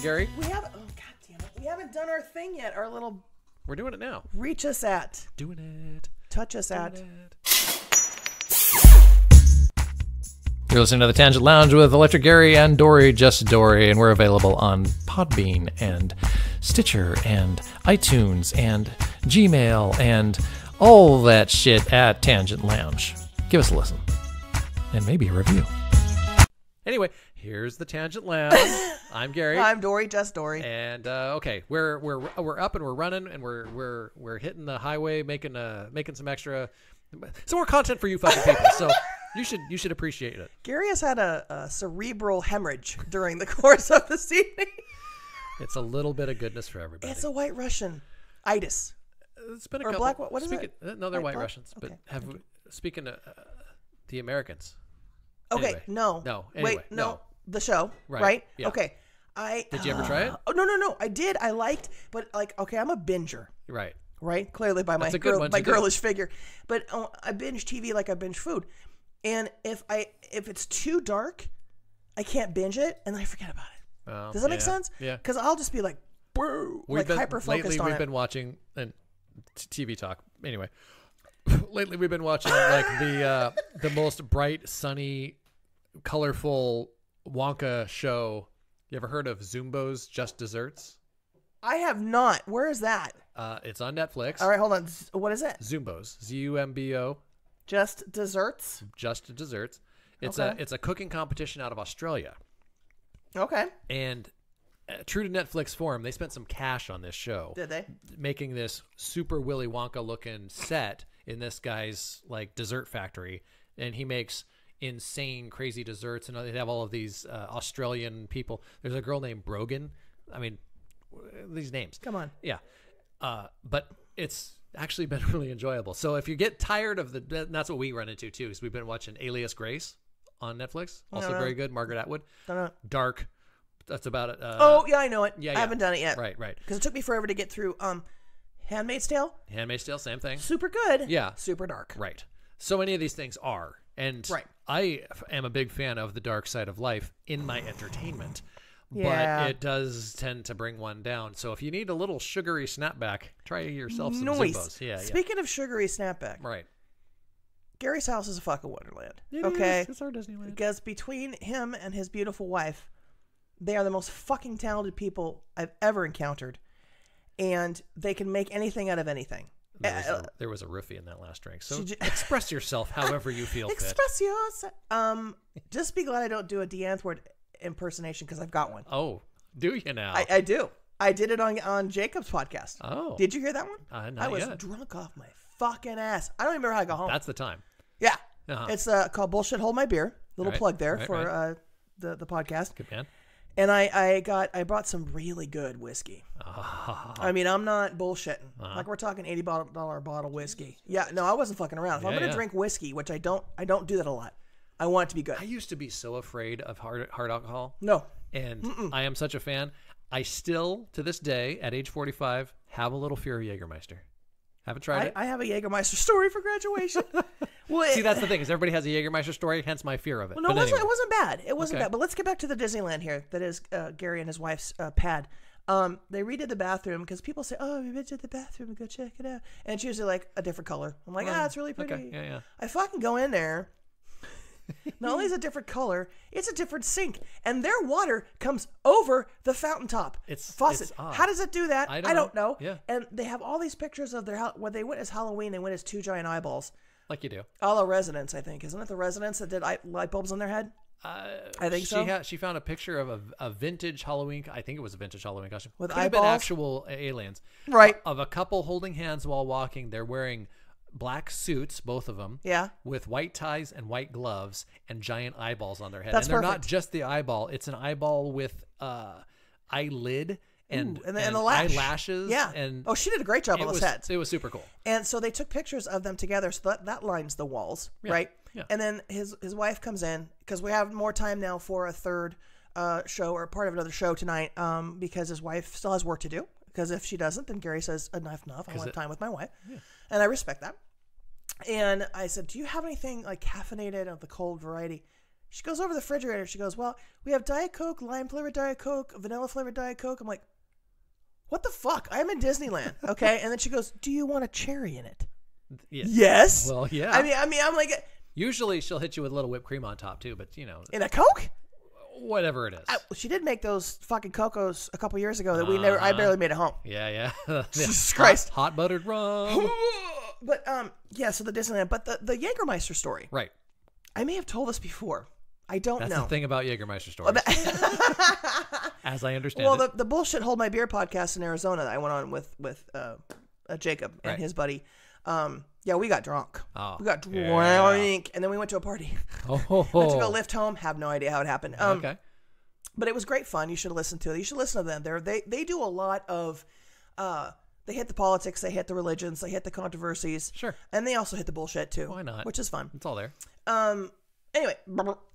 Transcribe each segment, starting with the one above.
Gary. We haven't. Oh god damn it! We haven't done our thing yet. Our little. We're doing it now. Reach us at. Doing it. Touch us Doing at. it. You're listening to The Tangent Lounge with Electric Gary and Dorrie, just Dorrie, and we're available on Podbean and Stitcher and iTunes and Gmail and all that shit at Tangent Lounge. Give us a listen and maybe a review. Anyway, here's the Tangent Lounge. I'm Gary. I'm Dorrie, just Dorrie. And okay, we're up and we're running and we're hitting the highway, making some more content for you fucking people. So you should appreciate it. Gary has had a cerebral hemorrhage during the course of this evening. It's a little bit of goodness for everybody. It's a White Russian itis. It's been a or couple. Black. What is it? No, they're White White Russians. Okay, But speaking to the Americans. Okay, Anyway. no. Anyway, Wait, no. The show, right? Yeah. Okay. Did you ever try it? Oh no. I did. I liked, but okay, I'm a binger. Right. Clearly by That's a good one my to do. girlish figure. But I binge TV like I binge food. And if it's too dark, I can't binge it, and then I forget about it. Does that make sense? Yeah. Because I'll just be like, boo, hyper focused lately on we've it. been watching and TV talk. Anyway, lately we've been watching like the most bright, sunny, colorful Wonka show. You ever heard of Zumbo's Just Desserts? I have not. Where is that? It's on Netflix. All right, hold on. What is it? Zumbo's, Zumbo. Just Desserts. Just Desserts. It's Okay. a cooking competition out of Australia. Okay. And true to Netflix form, they spent some cash on this show. Did they? Making this super Willy Wonka looking set in this guy's like dessert factory, and he makes insane, crazy desserts, and they have all of these Australian people. There's a girl named Brogan. I mean, these names. Come on. Yeah. But it's actually been really enjoyable. So if you get tired of that's what we run into too, is we've been watching Alias Grace on Netflix. Also very good. Margaret Atwood. Don't know. Dark. That's about it. Oh, yeah, I know it. Yeah, I haven't done it yet. Right. Because it took me forever to get through Handmaid's Tale. Handmaid's Tale, same thing. Super good. Yeah. Super dark. Right. So many of these things are. And Right. I am a big fan of the dark side of life in my entertainment. Yeah. But it does tend to bring one down. So if you need a little sugary snapback, try yourself some Noise. Zumbos. Yeah. Speaking of sugary snapback, Right. Gary's house is a fucking wonderland. It okay. is. It's our Disneyland. Because between him and his beautiful wife, they are the most fucking talented people I've ever encountered. And they can make anything out of anything. There was a roofie in that last drink. So She express yourself however you feel fit. Express yourself. Just be glad I don't do a Deanne Ward impersonation because I've got one. Oh, do you now? I do. I did it on Jacob's podcast. Oh. Did you hear that one? Not I was yet. drunk off my fucking ass. I don't even remember how I got home. That's the time. Yeah. Uh-huh. It's called Bullshit Hold My Beer. Little Right, plug there right, for the podcast. Good man. And I brought some really good whiskey. I mean, I'm not bullshitting. Like we're talking $80 bottle whiskey. Yeah, no, I wasn't fucking around. If I'm gonna drink whiskey, which I don't do that a lot. I want it to be good. I used to be so afraid of hard alcohol. No. And I am such a fan. I still, to this day, at age 45, have a little fear of Jägermeister. Haven't tried it. I have a Jägermeister story for graduation. Well, See, that's the thing, is everybody has a Jägermeister story, hence my fear of it. Well, no, But it wasn't bad. It wasn't Okay. bad. But let's get back to the Disneyland here. That is Gary and his wife's pad. They redid the bathroom because people say, "Oh, we redid the bathroom. Go check it out." And it's usually like a different color. I'm like, it's really pretty. Okay, yeah. I fucking go in there. Not only is it a different color, it's a different sink, and their water comes over the fountain top. It's faucet. odd. How does it do that? I don't know. Yeah. And they have all these pictures of their when they went as Halloween. They went as two giant eyeballs. Like you do. A la Residents, I think. Isn't it the Residents that did light bulbs on their head? I think so. She found a picture of a vintage Halloween. I think it was a vintage Halloween costume. With Could have been eyeballs? actual aliens. Right. Of a couple holding hands while walking. They're wearing black suits, both of them. Yeah. With white ties and white gloves and giant eyeballs on their head. That's and they're not perfect. just the eyeball. It's an eyeball with eyelid and the lash. eyelashes. Yeah. And she did a great job on those heads. It was super cool. And so they took pictures of them together, so that lines the walls, right? Yeah. And then his wife comes in because we have more time now for a third show or part of another show tonight because his wife still has work to do. Because if she doesn't, then Gary says, enough. I want time with my wife. Yeah. And I respect that. And I said, do you have anything like caffeinated of the cold variety? She goes over the refrigerator. She goes, well, we have Diet Coke, lime-flavored Diet Coke, vanilla-flavored Diet Coke. I'm like, what the fuck? I'm in Disneyland, okay? And then she goes, do you want a cherry in it? Yes. Well, yeah. I mean, I'm like... Usually she'll hit you with a little whipped cream on top, too, but, In a Coke? Whatever it is. She did make those fucking Cocos a couple years ago that I barely made at home. Yeah. Jesus Christ. Hot buttered rum. But, so the Disneyland. But the Jägermeister story. Right. I may have told this before. I don't know. That's the thing about Jägermeister stories. As I understand it. Well, the Bullshit Hold My Beer podcast in Arizona that I went on with Jacob and his buddy. We got drunk. We got drunk, and then we went to a party. Went to go lift home. Have no idea how it happened. Okay. But it was great fun. You should listen to it. You should listen to them. They do a lot of... they hit the politics, they hit the religions, they hit the controversies. Sure. And they also hit the bullshit, too. Why not? Which is fun. It's all there. Anyway,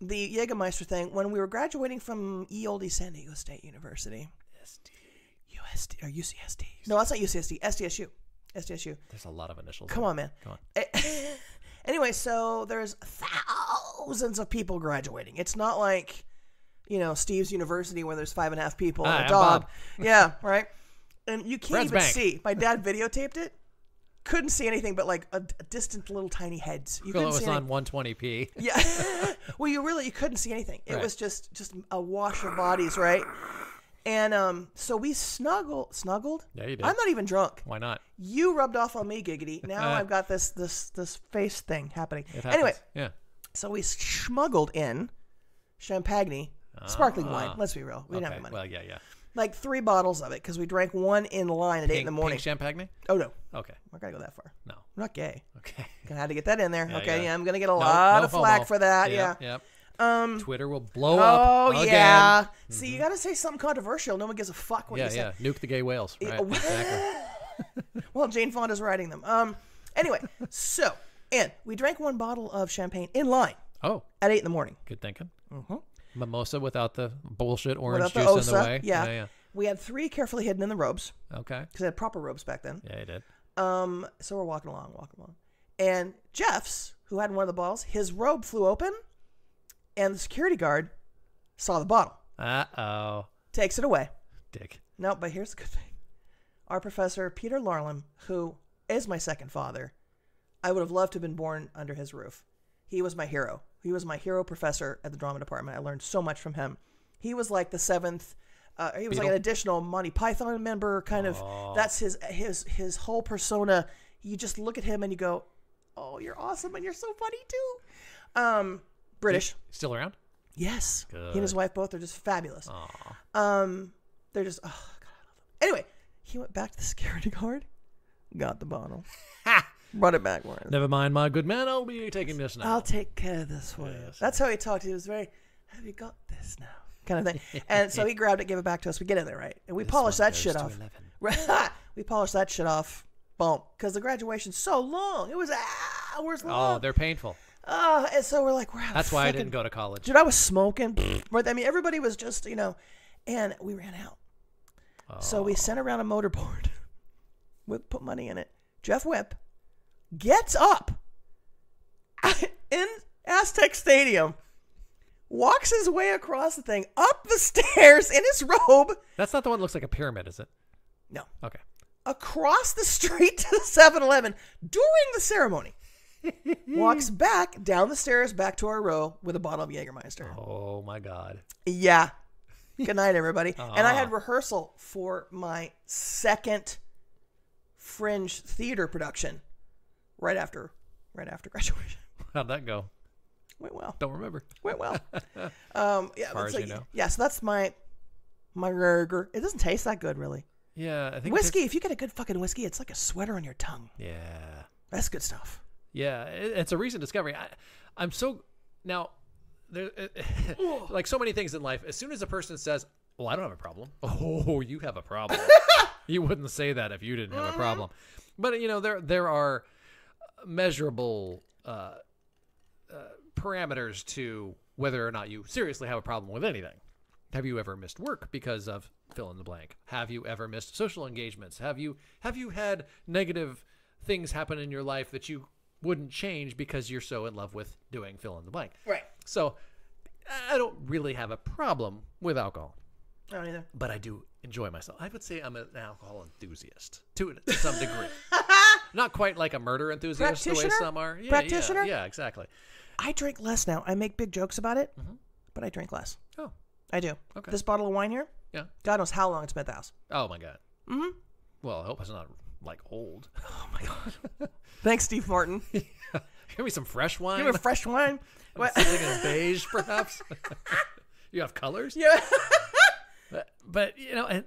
the Jägermeister thing, when we were graduating from old San Diego State University. USD or UCSD. No, that's not UCSD. SDSU. There's a lot of initials. Come on, man. Come on. Anyway, so there's thousands of people graduating. It's not like, Steve's University where there's 5.5 people and a dog. Yeah, right? And you can't even see. My dad videotaped it. Couldn't see anything but like a distant little tiny heads. You couldn't it was see on 120p. Yeah. Well, you couldn't see anything. It was just a wash of bodies, right? And so we snuggled. Yeah, you did. I'm not even drunk. Why not? You rubbed off on me, giggity. Now I've got this face thing happening. Anyway, yeah. So we smuggled in champagne, sparkling wine. Let's be real. We didn't have the money. Well, yeah. Like 3 bottles of it because we drank one in line at 8 in the morning. Pink champagne? Oh, no. Okay. We're not going to go that far. No. I'm not gay. Okay. Gonna have to get that in there. Yeah. I'm going to get a lot of flack for that. Yep. Twitter will blow up again. Yeah. Mm-hmm. See, you got to say something controversial. No one gives a fuck what you say. Yeah. Nuke the gay whales. Right. Exactly. Well, Jane Fonda's writing them. Anyway, and we drank 1 bottle of champagne in line. Oh. At 8 in the morning. Good thinking. Mm-hmm. Mimosa without the bullshit orange without juice in the way. Yeah. We had 3 carefully hidden in the robes. Okay. Because they had proper robes back then. Yeah, you did. So we're walking along. And Jeff's, who had one of the bottles, his robe flew open, and the security guard saw the bottle. Uh-oh. Takes it away. Dick. No, but here's the good thing. Our professor, Peter Larlam, who is my second father, I would have loved to have been born under his roof. He was my hero. He was my hero professor at the drama department. I learned so much from him. He was like the 7th... he was like an additional Monty Python member, kind of. That's his whole persona. You just look at him and you go, "Oh, you're awesome, and you're so funny too." British, still around? Yes. Good. He and his wife both are just fabulous. They're just God, I love them. Anyway, he went back to the security guard, got the bottle, brought it back. Never mind, my good man. I'll be taking this now. I'll take care of this for you. That's how he talked. He was very, "Have you got this now?" kind of thing. And so he grabbed it, gave it back to us. We get in there, right? And we polished that shit off. We polished that shit off. Boom. Because the graduation's so long. It was hours long. Oh, they're painful. And so we're like, that's why I didn't go to college. Dude, I was smoking. I mean, everybody was just, and we ran out. So we sent around a motorboard. We put money in it. Jeff Whipp gets up in Aztec Stadium, walks his way across the thing, up the stairs in his robe. That's not the one that looks like a pyramid, is it? No. Okay. Across the street to the 7-Eleven during the ceremony. Walks back down the stairs back to our row with a bottle of Jägermeister. Oh, my God. Yeah. Good night, everybody. And I had rehearsal for my second Fringe theater production right after graduation. How'd that go? Went well. Don't remember. Went well. As far as you know. Yeah, so that's my burger. It doesn't taste that good, really. Yeah, I think whiskey. If you get a good fucking whiskey, it's like a sweater on your tongue. Yeah, that's good stuff. Yeah, it's a recent discovery. I'm so now. There, like so many things in life, as soon as a person says, "Well, I don't have a problem," oh, you have a problem. You wouldn't say that if you didn't have a problem. But there are measurable parameters to whether or not you seriously have a problem with anything. Have you ever missed work because of fill in the blank? Have you ever missed social engagements? Have you had negative things happen in your life that you wouldn't change because you're so in love with doing fill in the blank? Right. So I don't really have a problem with alcohol. I don't either. But I do enjoy myself. I would say I'm an alcohol enthusiast to some degree. Not quite like a murder enthusiast the way some are. Yeah, Practitioner? Yeah, exactly. I drink less now. I make big jokes about it, but I drink less. Oh. I do. Okay. This bottle of wine here, Yeah. God knows how long it's been at the house. Oh, my God. Mm-hmm. Well, I hope it's not, like, old. Oh, my God. Thanks, Steve Martin. Give me some fresh wine. Give me fresh wine. What? Something in beige, perhaps? You have colors? Yeah. But, you know, and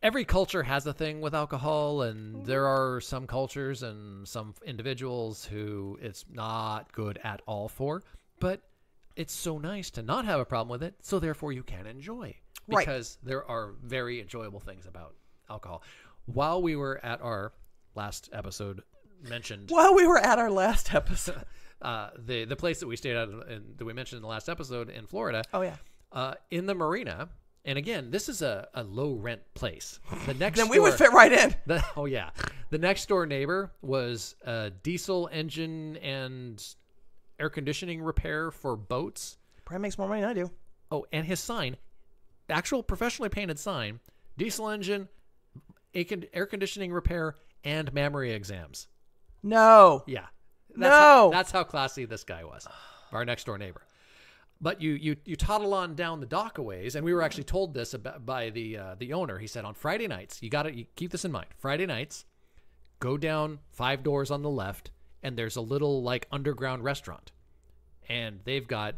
every culture has a thing with alcohol, and there are some cultures and some individuals who it's not good at all for. But it's so nice to not have a problem with it, so therefore you can enjoy. Because there are very enjoyable things about alcohol. While we were at our last episode mentioned... the place that we stayed at, that we mentioned in the last episode in Florida. Oh, yeah. In the marina... And again, this is a low rent place. The next then we would fit right in. The next door neighbor was a diesel engine and air conditioning repair for boats. Probably makes more money than I do. Oh, and his sign, actual professionally painted sign, diesel engine, air conditioning repair, and mammary exams. No. Yeah. That's how classy this guy was, our next door neighbor. But you toddle on down the dock a ways, and we were actually told this by the owner. He said on Friday nights, you keep this in mind. Friday nights, go down 5 doors on the left, and there's a little like underground restaurant, and they've got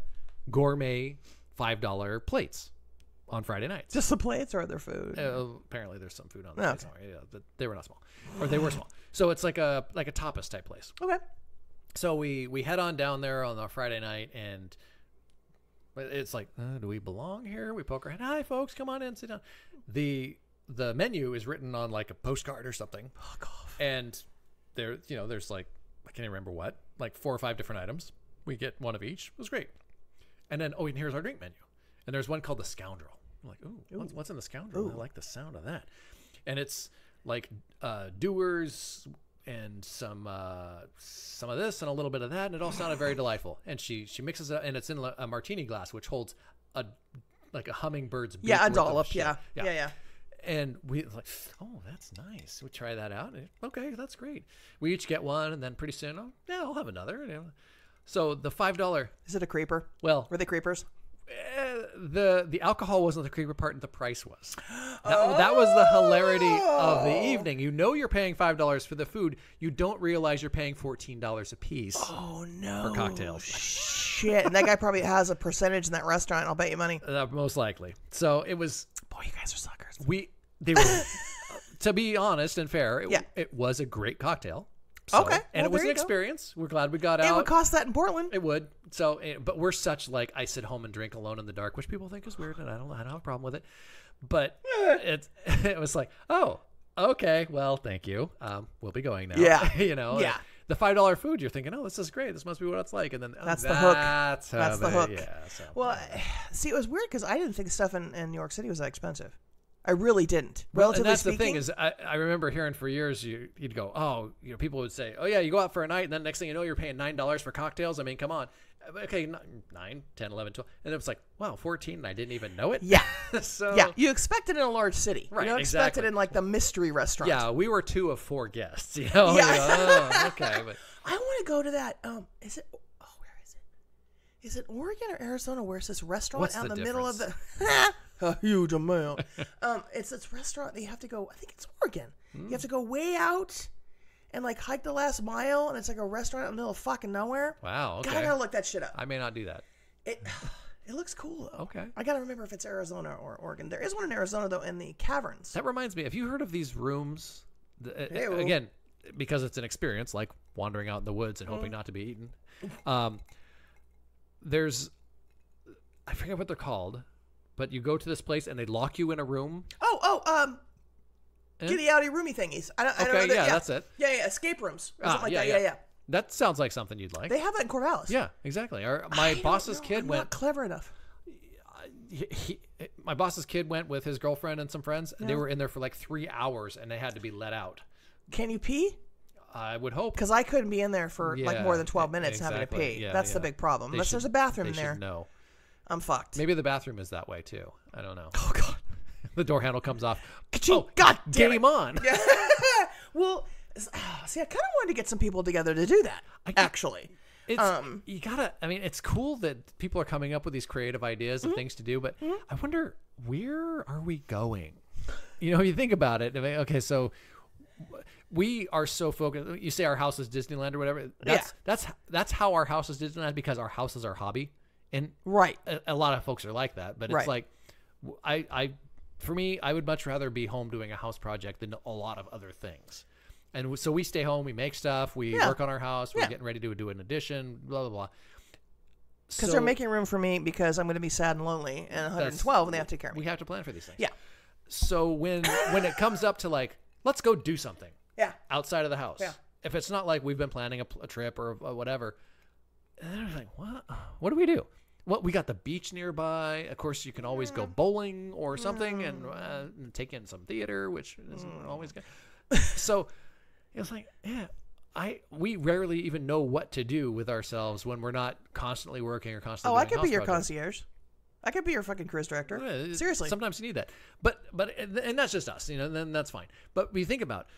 gourmet $5 plates on Friday nights. Just the plates or other food? Apparently, there's some food on the plates. Yeah, but they were not small, or they were small. So it's like a tapas type place. Okay. So we head on down there on a Friday night, and it's like, do we belong here? We poke our head. Hi, folks, come on in, sit down. The menu is written on like a postcard or something. Fuck off. And there's like, I can't even remember what, like 4 or 5 different items. We get one of each. It was great. And then, and here's our drink menu. And there's one called the Scoundrel. I'm like, ooh. What's in the Scoundrel? I like the sound of that. And it's like Doers and some of this and a little bit of that, and it all sounded very delightful. And she mixes it, and it's in a martini glass, which holds a hummingbird's beak. Yeah, a dollop. Yeah. And we like, oh, that's nice. We try that out. Okay, that's great. We each get one, and then pretty soon, I'll have another. So the $5. Is it a creeper? Well, were they creepers? The alcohol wasn't the creeper part, and the price was. That was the hilarity of the evening. You're paying $5 for the food. You don't realize you're paying $14 a piece. Oh no! For cocktails. Shit! And that guy probably has a percentage in that restaurant. I'll bet you money. Most likely. So it was. Boy, you guys are suckers. They were. To be honest and fair, it was a great cocktail. So, okay. And it was an experience. We're glad we got out. It would cost that in Portland. It would. So, but we're such like, I sit home and drink alone in the dark, which people think is weird, and I don't have a problem with it. But it was like, oh, okay, well, thank you. We'll be going now. Yeah. Yeah. The $5 food, you're thinking, oh, this is great. This must be what it's like. And then that's the hook. That's the hook. Yeah. So, well, see, it was weird because I didn't think stuff in New York City was that expensive. I really didn't. Relatively and that's speaking, the thing is, I remember hearing for years you'd go, oh, people would say, oh yeah, you go out for a night, and then next thing you know, you're paying $9 for cocktails. I mean, come on. Okay, 9, 10, 11, 12, and it was like, wow, 14, and I didn't even know it. Yeah. So yeah, you expect it in a large city. Right, you don't expect it in like the mystery restaurant. Yeah, we were 2 of 4 guests. Yeah. Oh, okay. But I want to go to that. Is it? Oh, where is it? Is it Oregon or Arizona? Where's this restaurant out in the middle of the? A huge amount. It's this restaurant that you have to go. I think it's Oregon. You have to go way out and like hike the last mile, and it's like a restaurant in the middle of fucking nowhere. Wow. Okay. God, I gotta look that shit up. I may not do that. It looks cool though. Okay. I gotta remember if it's Arizona or Oregon. There is one in Arizona though, in the caverns. That reminds me. Have you heard of these rooms? Again, because it's an experience, like wandering out in the woods and hoping not to be eaten. There's, I forget what they're called. But you go to this place and they lock you in a room. Giddy outy roomy thingies. I don't know. That's it. Yeah, escape rooms. Or something like that. Yeah. That sounds like something you'd like. They have that in Corvallis. Yeah, exactly. My boss's kid went. Not clever enough. My boss's kid went with his girlfriend and some friends. And they were in there for like 3 hours, and they had to be let out. Can you pee? I would hope. Because I couldn't be in there for like more than 12 minutes having to pee. That's the big problem. Unless there's a bathroom in there. No. I'm fucked. Maybe the bathroom is that way too. I don't know. Oh God. The door handle comes off. Oh, God damn game it. on. Yeah. Well, see, I kind of wanted to get some people together to do that. Actually, it's you gotta. I mean, it's cool that people are coming up with these creative ideas and things to do, but I wonder, where are we going? You know, you think about it. I mean, okay, so we are so focused. You say our house is Disneyland or whatever. That's how our house is Disneyland, because our house is our hobby, and right. A lot of folks are like that. But it's like, for me, I would much rather be home doing a house project than a lot of other things. And so we stay home, we make stuff, we work on our house, we're getting ready to do an addition, blah, blah, blah. Because they're making room for me, because I'm going to be sad and lonely and 112 and they have to take care of me. We have to plan for these things. Yeah. So when it comes up to like, let's go do something outside of the house. Yeah. If it's not like we've been planning a trip or whatever, and then I'm like, what do we do? Well, we got the beach nearby. Of course, you can always go bowling or something and take in some theater, which isn't always good. So it's like, we rarely even know what to do with ourselves when we're not constantly working or constantly doing I could be your projects. concierge. I could be your fucking cruise director. Yeah, seriously. Sometimes you need that. But and that's just us, you know, then that's fine. But when you think about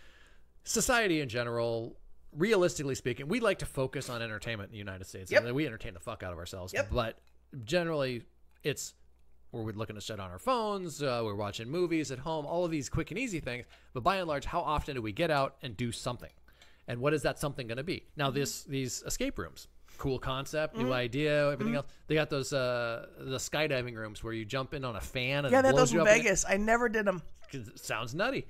society in general, realistically speaking, we like to focus on entertainment in the United States. Yep. I mean, we entertain the fuck out of ourselves. Yep. But generally, we're looking at shit on our phones, we're watching movies at home, all of these quick and easy things. But by and large, how often do we get out and do something? And what is that something going to be? Now, these escape rooms, cool concept, new idea, everything else. They got those the skydiving rooms where you jump in on a fan and they had blows those you in up. Vegas. I never did them. It sounds nutty.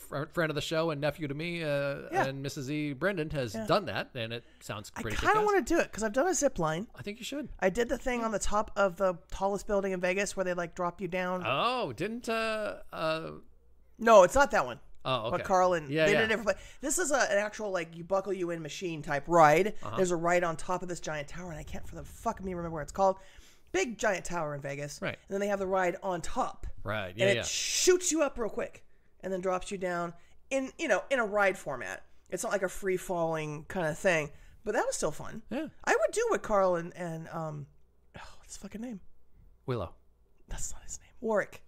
Friend of the show and nephew to me, and Mrs. E. Brendan has done that, and it sounds pretty. I kind of want to do it because I've done a zip line. I think you should. I did the thing on the top of the tallest building in Vegas where they like drop you down. Oh, didn't No, it's not that one. Oh, okay. But Carl and they did a different. This is an actual like you buckle you in machine type ride. There's a ride on top of this giant tower, and I can't for the fuck of me remember what it's called. Big giant tower in Vegas. Right. And then they have the ride on top. Right. And it shoots you up real quick, and then drops you down in a ride format. It's not like a free falling kind of thing, but that was still fun. Yeah. I would do what Carl and what's his fucking name? Willow. That's not his name. Warwick.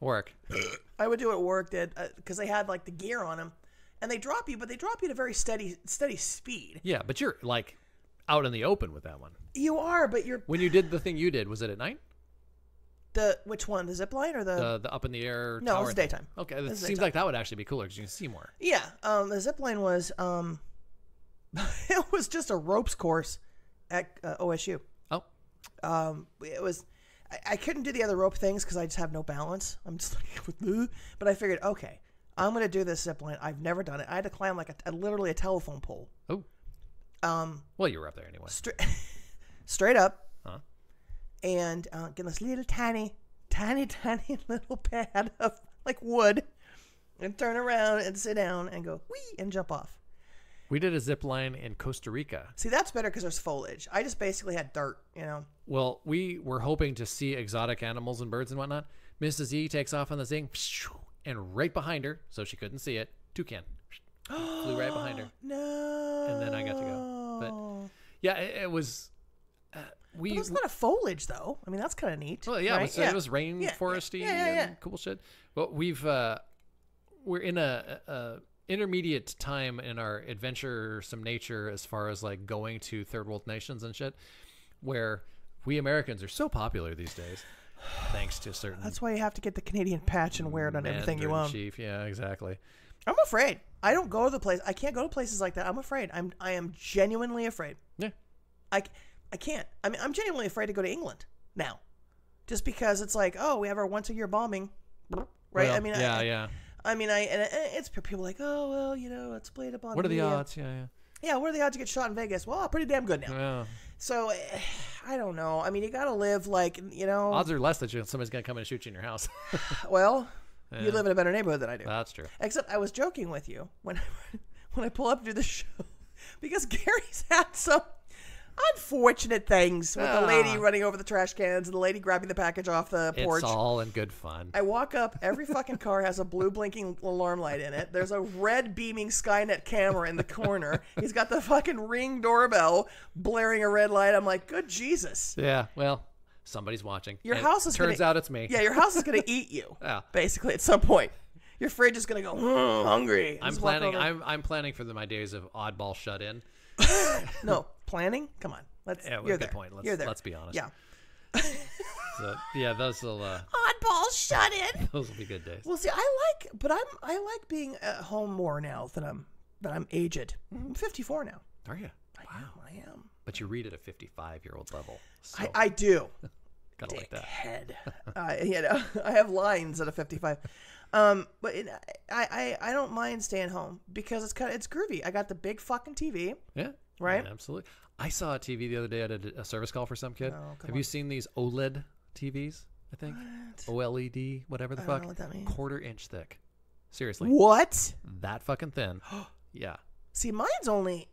I would do what Warwick did because they had like the gear on them, and they drop you, but they drop you at a very steady speed. Yeah, but you're like out in the open with that one. You are, but you're. When you did the thing you did, was it at night? Which one? The zip line or the up in the air? No, tower it was daytime. Okay, it seems like that would actually be cooler because you can see more. Yeah, the zip line was it was just a ropes course at OSU. Oh, it was. I couldn't do the other rope things because I just have no balance. I'm just like, but I figured, okay, I'm gonna do this zip line. I've never done it. I had to climb like literally a telephone pole. Oh. Well, you were up there anyway. Straight up. Huh? And get this little tiny little pad of like wood, and turn around and sit down and go whee and jump off. We did a zip line in Costa Rica. See, that's better because there's foliage. I just basically had dirt, you know. Well, we were hoping to see exotic animals and birds and whatnot. Mrs. E takes off on the thing, and right behind her, so she couldn't see it, toucan flew right behind her. No. And then I got to go. But yeah, it was. But there's a lot of foliage, though. I mean, that's kind of neat. Well, yeah, right? it was rainforesty and cool shit. But we're in a intermediate time in our adventuresome nature as far as like going to third world nations and shit, where we Americans are so popular these days, thanks to certain. That's why you have to get the Canadian patch and wear it on everything you own. Chief, yeah, exactly. I'm afraid. I don't go to the place. I can't go to places like that. I'm afraid. I am genuinely afraid. Yeah. I can't. I mean, I'm genuinely afraid to go to England now, just because it's like, oh, we have our once a year bombing, right? Well, I mean, yeah. I mean, it's people like, oh, well, you know, it's played up on. What are the odds? Yeah. What are the odds to get shot in Vegas? Well, pretty damn good now. Yeah. So, I don't know. I mean, you got to live like, you know. Odds are less that somebody's gonna come in and shoot you in your house. Well, you live in a better neighborhood than I do. That's true. Except I was joking with you when I pull up to the show because Gary's had some unfortunate things with the lady running over the trash cans and the lady grabbing the package off the porch. It's all in good fun. I walk up, every fucking car has a blue blinking alarm light in it. There's a red beaming Skynet camera in the corner. He's got the fucking Ring doorbell blaring a red light. I'm like, good Jesus. Yeah, well, somebody's watching. Your house is turns out it's me. Yeah, your house is gonna eat you. Yeah. Basically, at some point, your fridge is gonna go hungry. I'm planning. I'm planning for my days of oddball shut in. No planning. Come on. Good point. Let's be honest. Yeah. So, yeah, those will Oddball shut in. those will be good days. Well, see, I like being at home more now that I'm aged. I'm 54 now. Are you? I am. But you read at a 55-year-old level. So. I do. Gotta like that. Head. I have lines at a 55. But I don't mind staying home because it's groovy. I got the big fucking TV. Yeah. Right. Yeah, absolutely. I saw a TV the other day at a service call for some kid. Have you seen these OLED TVs? I think OLED, whatever the fuck. I don't know what that means. 1/4 inch thick. Seriously. What? That fucking thin. Yeah. See, mine's only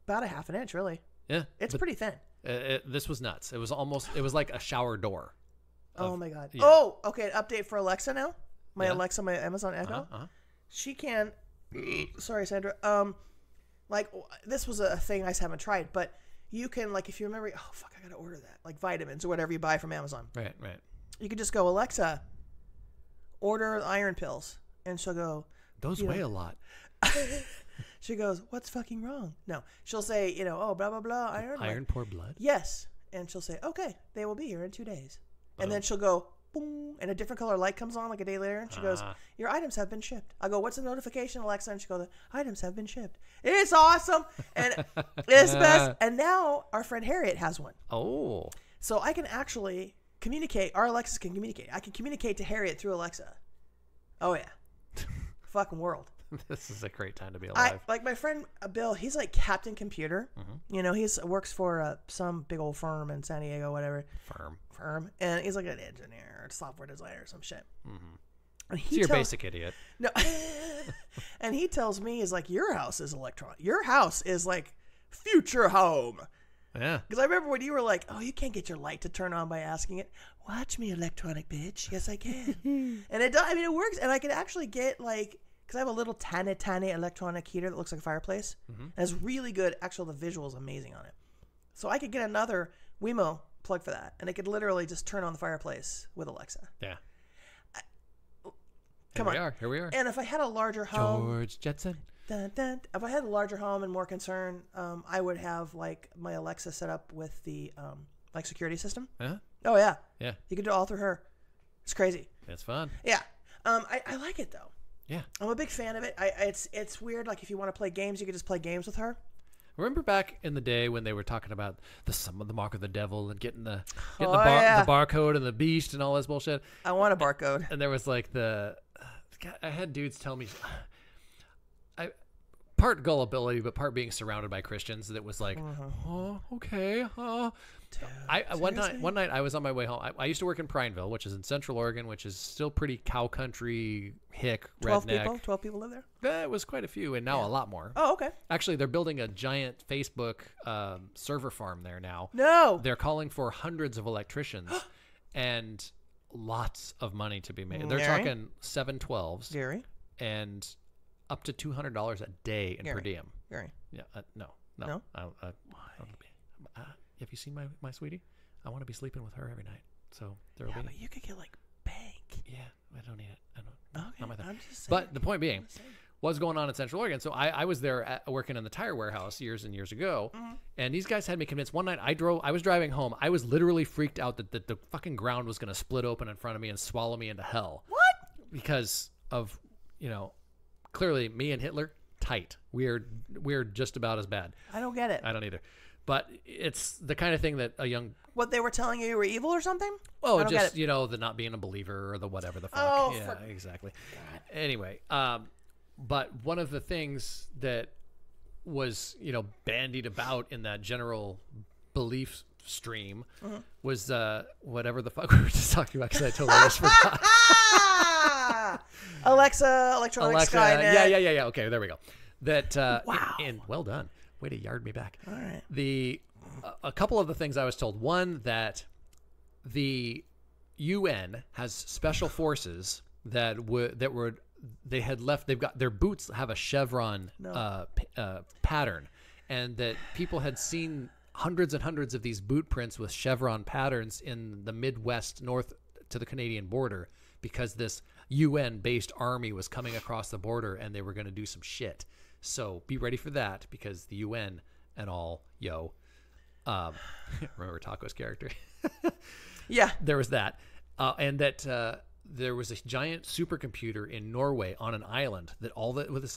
about a 1/2 inch, really. Yeah. It's pretty thin. This was nuts. It was like a shower door. Oh my God. Yeah. Oh, okay. Update for Alexa now. My Alexa, my Amazon Echo. She can. Sorry, Sandra. Like this was a thing I just haven't tried, but you can, like, if you remember, oh fuck, I gotta order that, like vitamins or whatever you buy from Amazon. Right. You can just go, Alexa, order iron pills, and she'll go. Those weigh a lot. She goes, what's fucking wrong? No, she'll say, oh, blah blah blah, iron. Iron, poor blood. Yes, and she'll say, okay, they will be here in 2 days, and then she'll go. Boom, and a different color light comes on like a day later, and she goes, your items have been shipped. I'll go, what's the notification, Alexa? And she goes, items have been shipped. It's awesome, and it's best. And now our friend Harriet has one. Oh. So I can actually communicate. Our Alexas can communicate. I can communicate to Harriet through Alexa. Oh, yeah. Fucking world. This is a great time to be alive. Like my friend Bill, he's like Captain Computer. Mm-hmm. He works for some big old firm in San Diego, whatever. Firm. And he's like an engineer or software designer or some shit. Mm-hmm. And you're a basic idiot. No. And he tells me, he's like, your house is electronic. Your house is like future home. Yeah. Because I remember when you were like, oh, you can't get your light to turn on by asking it. Watch me, electronic bitch. Yes, I can. And it does. I mean, it works. And I can actually get like, because I have a little tiny electronic heater that looks like a fireplace. Mm-hmm. And it's really good. Actually, the visual is amazing on it. So I could get another Wemo plug for that. And it could literally just turn on the fireplace with Alexa. Yeah. Here we are. And if I had a larger home. George Jetson. Dun, dun, if I had a larger home and more concern, I would have like my Alexa set up with the like security system. Uh-huh. Oh, yeah. Yeah. You can do it all through her. It's crazy. It's fun. Yeah. I like it, though. Yeah. I'm a big fan of it. It's weird. Like, if you want to play games, you can just play games with her. Remember back in the day when they were talking about the mark of the devil and getting the barcode and the beast and all this bullshit? I want a barcode. And there was like I had dudes tell me, part gullibility, but part being surrounded by Christians, that was like, oh, okay. One night I was on my way home. I used to work in Prineville, which is in Central Oregon, which is still pretty cow country, hick, 12 redneck. 12 people live there? It was quite a few, and now a lot more. Oh, okay. Actually, they're building a giant Facebook server farm there now. No. They're calling for hundreds of electricians and lots of money to be made. They're talking 712s. Gary? And up to $200 a day in per diem. Gary? Yeah, no. Why? Have you seen my sweetie? I want to be sleeping with her every night. So there will be. But you could get like bank. Yeah, I don't need it. I don't. Okay, not my thing. I'm just saying. But the point being, what's going on in Central Oregon? So I was there working in the tire warehouse years and years ago, and these guys had me convinced. One night I was driving home. I was literally freaked out that the fucking ground was going to split open in front of me and swallow me into hell. What? Because of clearly me and Hitler tight. We're just about as bad. I don't get it. I don't either. But it's the kind of thing that a young... What, they were telling you were evil or something? Oh, just, the not being a believer or the whatever the fuck. Oh, yeah, exactly. God. Anyway, but one of the things that was, bandied about in that general belief stream was whatever the fuck we were just talking about, because I totally just forgot. Alexa, Skynet. Yeah. Okay, there we go. That, wow. And well done. Way to yard me back. All right. A couple of the things I was told. One, that the UN has special forces they had left. They've got their boots have a chevron pattern, and that people had seen hundreds and hundreds of these boot prints with chevron patterns in the Midwest north to the Canadian border because this UN-based army was coming across the border and they were going to do some shit. So be ready for that because the UN and all, remember Taco's character? Yeah. There was that. And that there was a giant supercomputer in Norway on an island that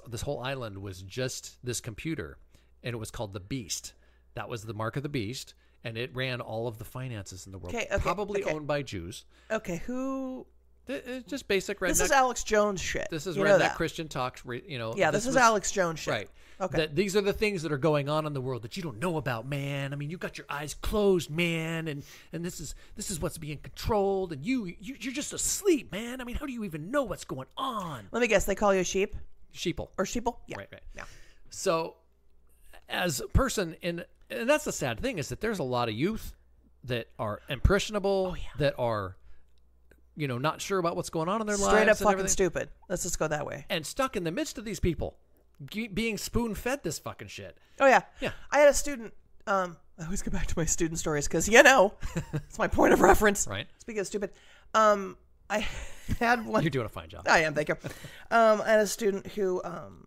this whole island was just this computer, and it was called the Beast. That was the mark of the beast, and it ran all of the finances in the world. Probably owned by Jews. Okay, who... It's just basic redneck. This is Alex Jones shit. This is redneck Christian talk, Yeah, this is Alex Jones shit. Right. Okay. These are the things that are going on in the world that you don't know about, man. I mean, you've got your eyes closed, man, and this is what's being controlled, and you're just asleep, man. I mean, how do you even know what's going on? Let me guess. They call you a sheep? Sheeple. Or sheeple? Yeah. Right. Yeah. So, as a person and that's the sad thing is that there's a lot of youth that are impressionable, that are, not sure about what's going on in their lives. Straight up fucking stupid. Let's just go that way. And stuck in the midst of these people being spoon-fed this fucking shit. Oh, yeah. Yeah. I had a student, I always go back to my student stories because, it's my point of reference. Right. Speaking of stupid, I had one. You're doing a fine job. I am, thank you. I had a student who,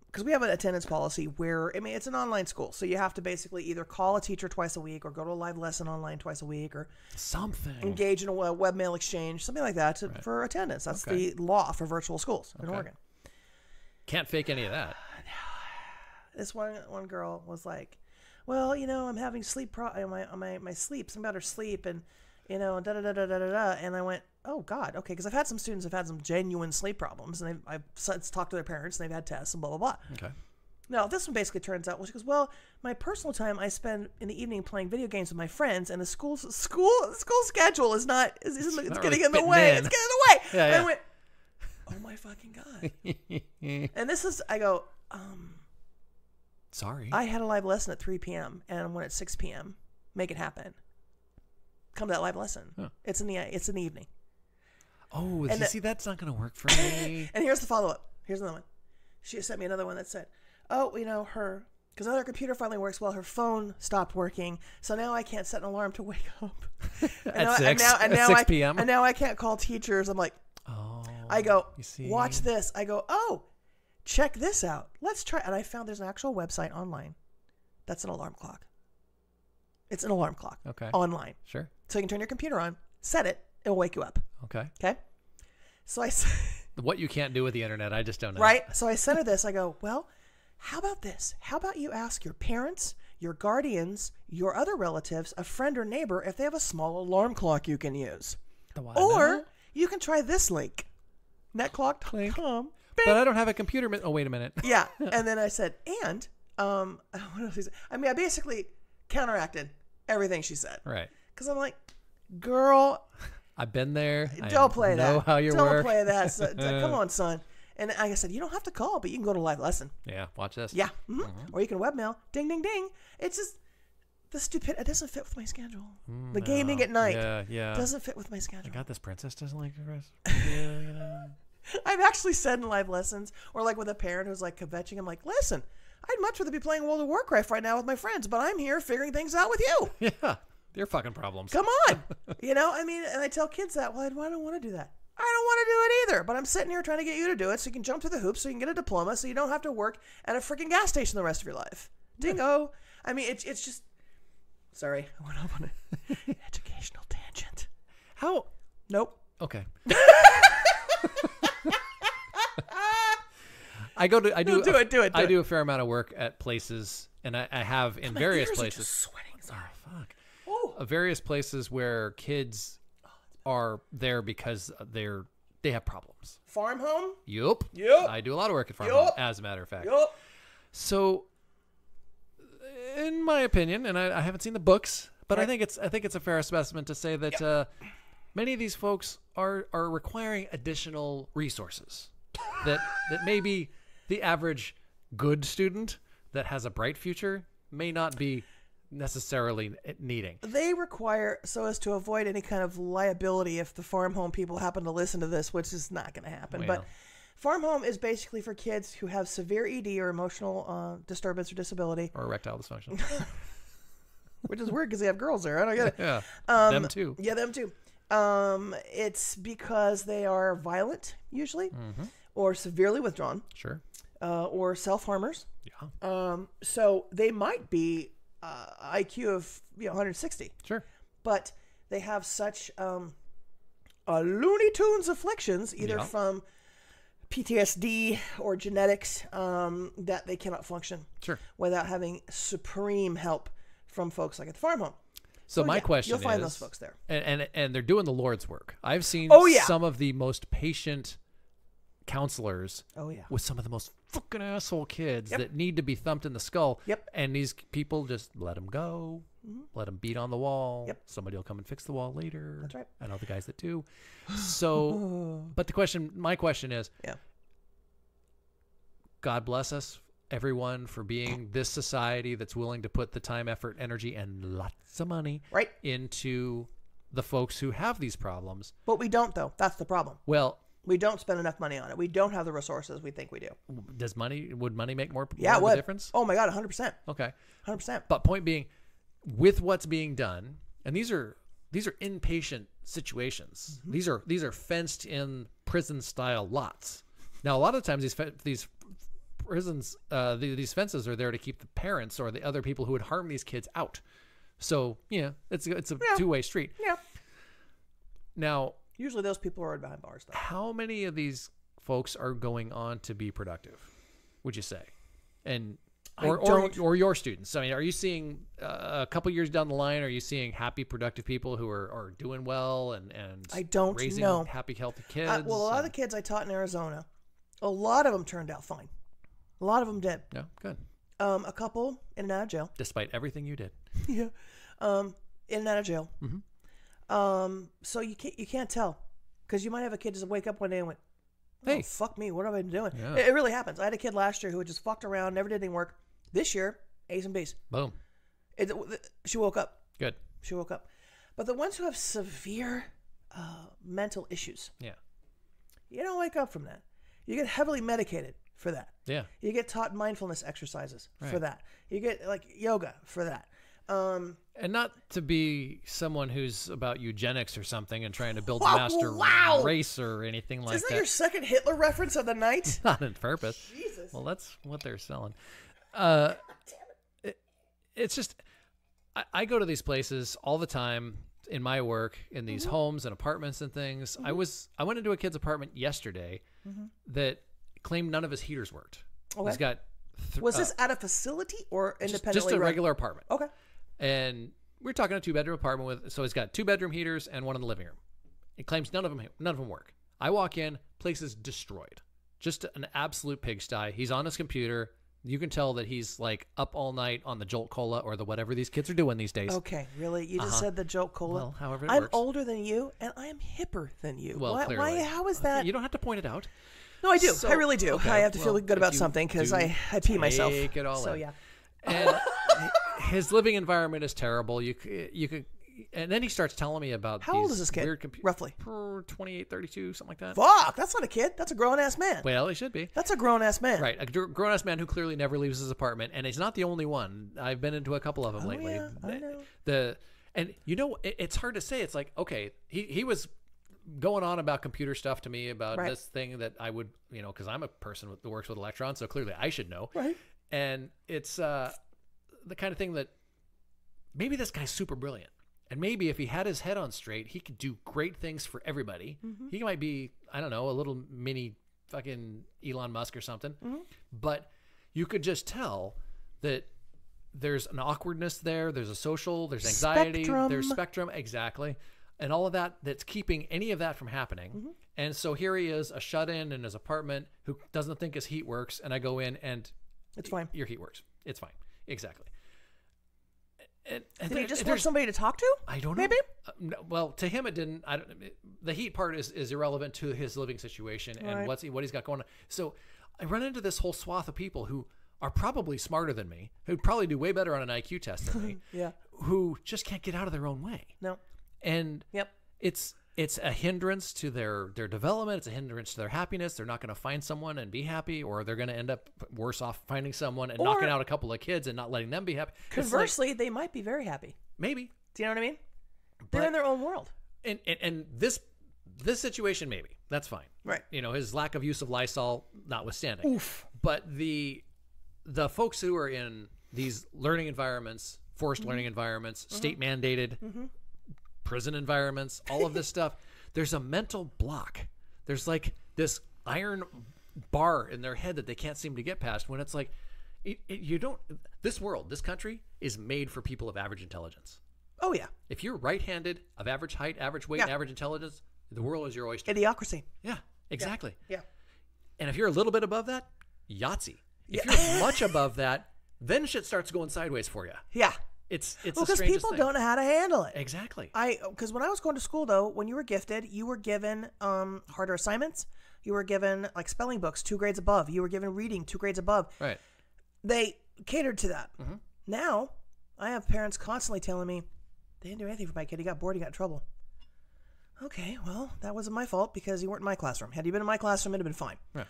because we have an attendance policy where, it's an online school. So you have to basically either call a teacher twice a week or go to a live lesson online twice a week or something. Engage in a webmail exchange, something like that for attendance. That's the law for virtual schools in Oregon. Can't fake any of that. This one girl was like, well, I'm having sleep my sleep, something about her sleep and, da-da-da-da-da-da. And I went, oh, God, okay, because I've had some students have had some genuine sleep problems, and I've talked to their parents, and they've had tests and blah, blah, blah. Okay. Now, this one basically turns out, she goes, well, my personal time I spend in the evening playing video games with my friends, and the school schedule is not, it's getting in the way. It's getting in the way. Yeah, and I went, oh, my fucking God. And this is, I go, sorry. I had a live lesson at 3 p.m. and I'm one at 6 p.m. Make it happen. Come to that live lesson. Huh. It's in the evening. Oh, see, that's not going to work for me. And here's the follow-up. Here's another one. She sent me another one that said, oh, because now her computer finally works well, her phone stopped working, so now I can't set an alarm to wake up. At 6 p.m.? And now I can't call teachers. I'm like, oh. I go, watch this. I go, oh, check this out. Let's try. And I found there's an actual website online that's an alarm clock. It's an alarm clock. Okay. Online. Sure. So you can turn your computer on, set it, it will wake you up. Okay. Okay. So what you can't do with the internet, I just don't know. Right. So I sent her this. I go, well, how about this? How about you ask your parents, your guardians, your other relatives, a friend or neighbor if they have a small alarm clock you can use. Or you can try this link, netclock.com. But I don't have a computer. Oh, wait a minute. Yeah. And then I said, and what else he said? I basically counteracted everything she said. Right. Because I'm like, girl, I've been there. Don't play that. Know how you don't work. play that. So, come on, son. And like I said, you don't have to call, but you can go to live lesson. Yeah, watch this. Yeah. Mm-hmm. Or you can webmail. Ding, ding, ding. It's just the stupid. It doesn't fit with my schedule. The gaming at night doesn't fit with my schedule. I got this princess doesn't like Chris. I've actually said in live lessons, or like with a parent who's like kvetching, I'm like, listen, I'd much rather be playing World of Warcraft right now with my friends, but I'm here figuring things out with you. Yeah, they're fucking problems. Come on. And I tell kids that, well, I don't want to do that. I don't want to do it either, but I'm sitting here trying to get you to do it so you can jump through the hoops so you can get a diploma so you don't have to work at a freaking gas station the rest of your life. Dingo. It's just, sorry, I went off on an educational tangent. How? Nope. Okay. I do a fair amount of work at places, and I have in various places. Are just sweating. Sorry. Oh, fuck. Various places where kids are there because they have problems. Farm home? Yup. I do a lot of work at farm home, as a matter of fact. Yup. So, in my opinion, and I haven't seen the books, but right. I think it's a fair assessment to say that many of these folks are requiring additional resources that maybe the average good student that has a bright future may not be necessarily needing. They require, so as to avoid any kind of liability if the farm home people happen to listen to this, which is not going to happen. But farm home is basically for kids who have severe ED or emotional disturbance or disability. Or erectile dysfunction. which is weird because they have girls there. I don't get it. Yeah, them too. Yeah, them too. It's because they are violent, usually, or severely withdrawn. Sure. Or self-harmers. Yeah. So they might be IQ of 160. Sure. But they have such Looney Tunes afflictions, either from PTSD or genetics, that they cannot function without having supreme help from folks like at the farm home. So my question is, you'll find those folks there, and they're doing the Lord's work. I've seen some of the most patient counselors with some of the most fucking asshole kids that need to be thumped in the skull. And these people just let them go, let them beat on the wall. Somebody will come and fix the wall later. That's right. I know the guys that do. So, but my question is, God bless us, everyone, for being this society that's willing to put the time, effort, energy, and lots of money into the folks who have these problems. But we don't, though. That's the problem. Well, we don't spend enough money on it. We don't have the resources we think we do. Would money make more of a difference? Oh my God, 100%. Okay. 100%. But point being, with what's being done, and these are inpatient situations. These are fenced in prison style lots. Now, a lot of times these prisons, these fences are there to keep the parents or the other people who would harm these kids out. So it's a two-way street. Yeah. Now, usually those people are behind bars, though. How many of these folks are going on to be productive, would you say? And or your students? I mean, are you seeing a couple years down the line, are you seeing happy, productive people who are doing well and I don't raising know. happy, healthy kids? Well, a lot of the kids I taught in Arizona, a lot of them turned out fine. A lot of them did. Yeah, good. A couple in and out of jail. Despite everything you did. Yeah. In and out of jail. So you can't tell, because you might have a kid just wake up one day and went, "Hey, fuck me, what have I been doing?" Yeah. It really happens. I had a kid last year who had just fucked around, never did anything work. This year, A's and B's. Boom. She woke up. Good. She woke up. But the ones who have severe mental issues, you don't wake up from that. You get heavily medicated for that. Yeah. You get taught mindfulness exercises for that. You get like yoga for that. And not to be someone who's about eugenics or something and trying to build a master race or anything like that. Isn't that your second Hitler reference of the night? Not on purpose. Jesus. Well, that's what they're selling. It's just, I go to these places all the time in my work, in these homes and apartments and things. I went into a kid's apartment yesterday that claimed none of his heaters worked. Okay. He's got was this at a facility or independently? Just a regular apartment. Okay. And we're talking a 2-bedroom apartment so he's got 2 bedroom heaters and one in the living room. He claims none of them work. I walk in, place is destroyed. Just an absolute pigsty. He's on his computer. You can tell that he's like up all night on the Jolt Cola or the whatever these kids are doing these days. Okay, really? You just said the Jolt Cola? Well, however it I'm works. older than you, and I'm hipper than you. Well, clearly. How is that? You don't have to point it out. No, I do. I really do. Okay, I have to feel good about something because I pee myself. Take it all in. Yeah. And his living environment is terrible. You could, and then he starts telling me about how old is this kid? Roughly 28, 32, something like that. Fuck, that's not a kid. That's a grown ass man. Well, he should be. That's a grown ass man. Right, a grown ass man who clearly never leaves his apartment, and he's not the only one. I've been into a couple of them lately. Yeah, I know. And it's hard to say. It's like, okay, he was going on about computer stuff to me about this thing that I would, because I'm a person that works with electrons, so clearly I should know. Right. And it's the kind of thing that maybe this guy's super brilliant. And maybe if he had his head on straight, he could do great things for everybody. He might be, I don't know, a little mini fucking Elon Musk or something. But you could just tell that there's an awkwardness there. There's a social, there's anxiety, there's spectrum. Exactly. And all of that's keeping any of that from happening. And so here he is, a shut-in in his apartment who doesn't think his heat works. And I go in and it's fine. Your heat works. It's fine. Exactly. And did he just want somebody to talk to? I don't know. Maybe. No, well, to him it didn't. The heat part is irrelevant to his living situation and what he's got going on. So I run into this whole swath of people who are probably smarter than me, who'd probably do way better on an IQ test than me. Yeah. Who just can't get out of their own way. No. And it's It's a hindrance to their development. It's a hindrance to their happiness. They're not going to find someone and be happy, or they're going to end up worse off finding someone and knocking out a couple of kids and not letting them be happy. Conversely, they might be very happy. Maybe. Do you know what I mean? They're in their own world. And this situation, maybe. That's fine. Right. His lack of use of Lysol notwithstanding. Oof. But the folks who are in these learning environments, forced learning environments, state mandated prison environments, all of this stuff, there's a mental block. There's like this iron bar in their head that they can't seem to get past, when it's like, this world, this country is made for people of average intelligence. Oh, yeah. If you're right-handed, of average height, average weight, average intelligence, the world is your oyster. Idiocracy. Yeah, exactly. Yeah. And if you're a little bit above that, Yahtzee. If you're much above that, then shit starts going sideways for you. Yeah. It's because people don't know how to handle it. Exactly. Because when I was going to school, though, when you were gifted, you were given harder assignments. You were given like spelling books 2 grades above. You were given reading 2 grades above. Right. They catered to that. Now, I have parents constantly telling me, they didn't do anything for my kid. He got bored. He got in trouble. Okay, well, that wasn't my fault because you weren't in my classroom. Had you been in my classroom, it'd have been fine. Right.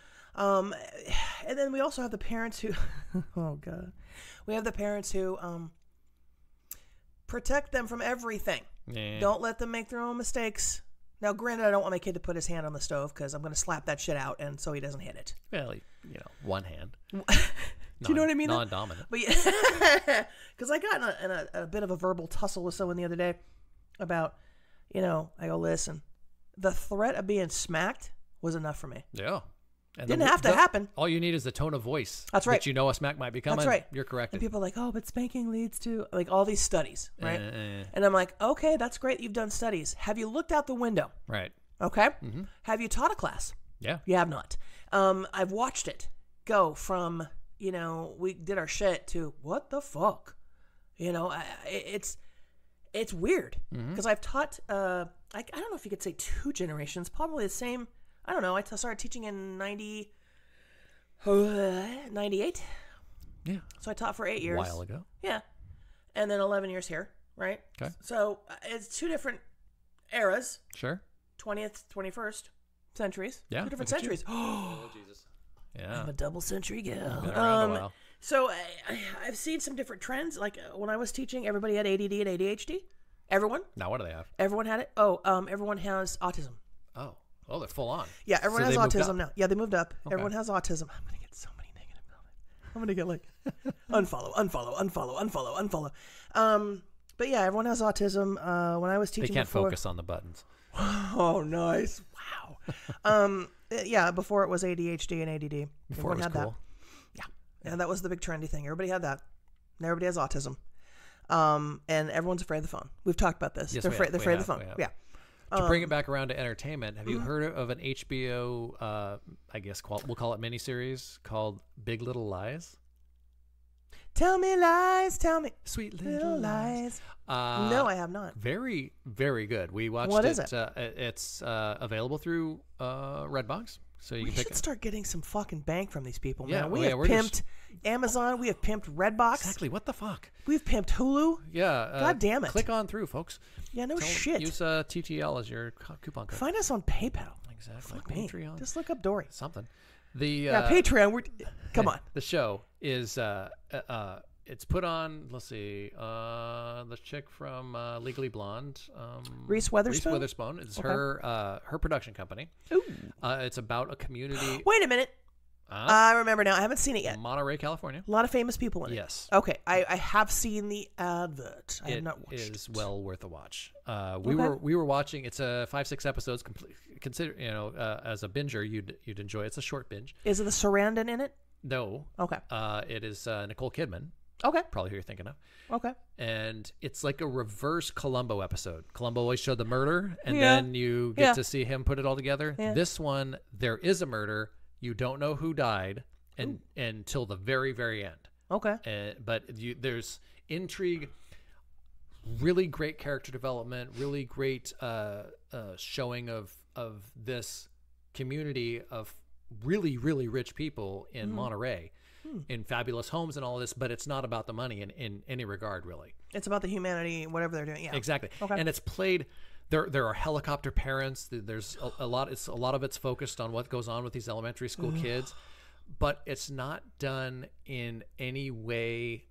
And then we also have the parents who, oh God, we have the parents who protect them from everything. Yeah. Don't let them make their own mistakes. Now, granted, I don't want my kid to put his hand on the stove because I'm going to slap that shit out, and so he doesn't hit it. Well, one hand. Do you know what I mean? Non-dominant. But yeah, because I got in a bit of a verbal tussle with someone the other day about, I go, listen, the threat of being smacked was enough for me. Yeah. And didn't have to happen. All you need is the tone of voice. That's right. That a smack might be coming. That's right. You're correct. And people are like, oh, but spanking leads to like all these studies, right? And I'm like, okay, that's great. You've done studies. Have you looked out the window? Right. Okay. Have you taught a class? Yeah. You have not. I've watched it go from, we did our shit to what the fuck? It's weird because I've taught, I don't know if you could say 2 generations, probably the same. I don't know. I started teaching in 98. Yeah. So I taught for 8 years. A while ago. Yeah. And then 11 years here, right? Okay. So it's 2 different eras. Sure. 20th, 21st centuries. Yeah. 2 different centuries. Oh, Jesus. Yeah. I'm a double century gal. Been around a while. So I've seen some different trends. Like when I was teaching, everybody had ADD and ADHD. Everyone. Now what do they have? Everyone had it. Oh, everyone has autism. Oh, they're full on. Yeah, everyone has autism now. Yeah, they moved up. Okay. Everyone has autism. I'm going to get so many negative comments. I'm going to get like unfollow. But yeah, everyone has autism. When I was teaching they can't before, focus on the buttons. Oh, nice. Wow. Yeah, before it was ADHD and ADD. Before everyone it was had cool. that. Yeah, that was the big trendy thing. Everybody had that. And everybody has autism. And everyone's afraid of the phone. We've talked about this. Yes, they're afraid of the phone. Yeah. To bring it back around to entertainment, have you heard of an HBO, I guess we'll call it miniseries called Big Little Lies? Tell me lies, tell me sweet little lies. No, I have not. Very, very good. We watched What it. Is it? It's available through Redbox, so you We can pick should it. start getting some fucking bank from these people, Yeah, man. We yeah, have we're pimped Amazon. We have pimped Redbox. Exactly. What the fuck? We've pimped Hulu. Yeah. God damn it. Click on through, folks. Yeah, no Tell them- shit. Use TTL as your coupon code. Find us on PayPal. Exactly. Fuck me. Patreon. Just look up Dorrie. Something. Yeah, Patreon. Come on. The show is it's put on. Let's see. The chick from Legally Blonde, Reese Witherspoon. Reese Witherspoon. It's her production company. Ooh. It's about a community. Wait a minute. I remember now. I haven't seen it yet. Monterey, California. A lot of famous people in it. Yes. Okay. I have seen the advert. I have not watched it. It is it. well worth a watch. We were watching. It's a 5-6 episodes. Consider as a binger, you'd enjoy it. It's a short binge. Is it the Sarandon in it? No. Okay. It is Nicole Kidman. Okay. Probably who you're thinking of. Okay. And it's like a reverse Columbo episode. Columbo always showed the murder, and then you get to see him put it all together. Yeah. This one, there is a murder. You don't know who died until the very, very end. Okay. But there's intrigue, really great character development, really great showing of this community of really, really rich people in Monterey. In fabulous homes and all of this, but it's not about the money in any regard, really. It's about the humanity, whatever they're doing. Yeah, exactly. Okay. And it's played. There are helicopter parents. There's a lot. A lot of it's focused on what goes on with these elementary school kids, but it's not done in any way.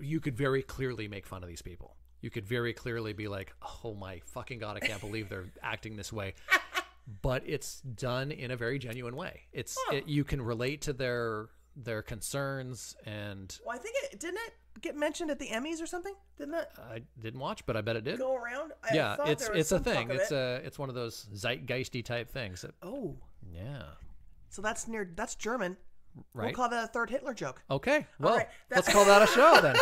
You could very clearly make fun of these people. You could very clearly be like, "Oh my fucking God, I can't believe they're acting this way." But it's done in a very genuine way. You can relate to their concerns and. Well, I think didn't it get mentioned at the Emmys or something? Didn't it? I didn't watch, but I bet it did. Go around. It's a thing. It's one of those zeitgeisty type things. Yeah. So that's German. Right. We'll call that a third Hitler joke. Okay. Well, right. Let's call that a show then.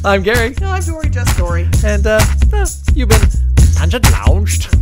I'm Gary. No, I'm Dorrie, just Dorrie. And you've been Tangent Lounged.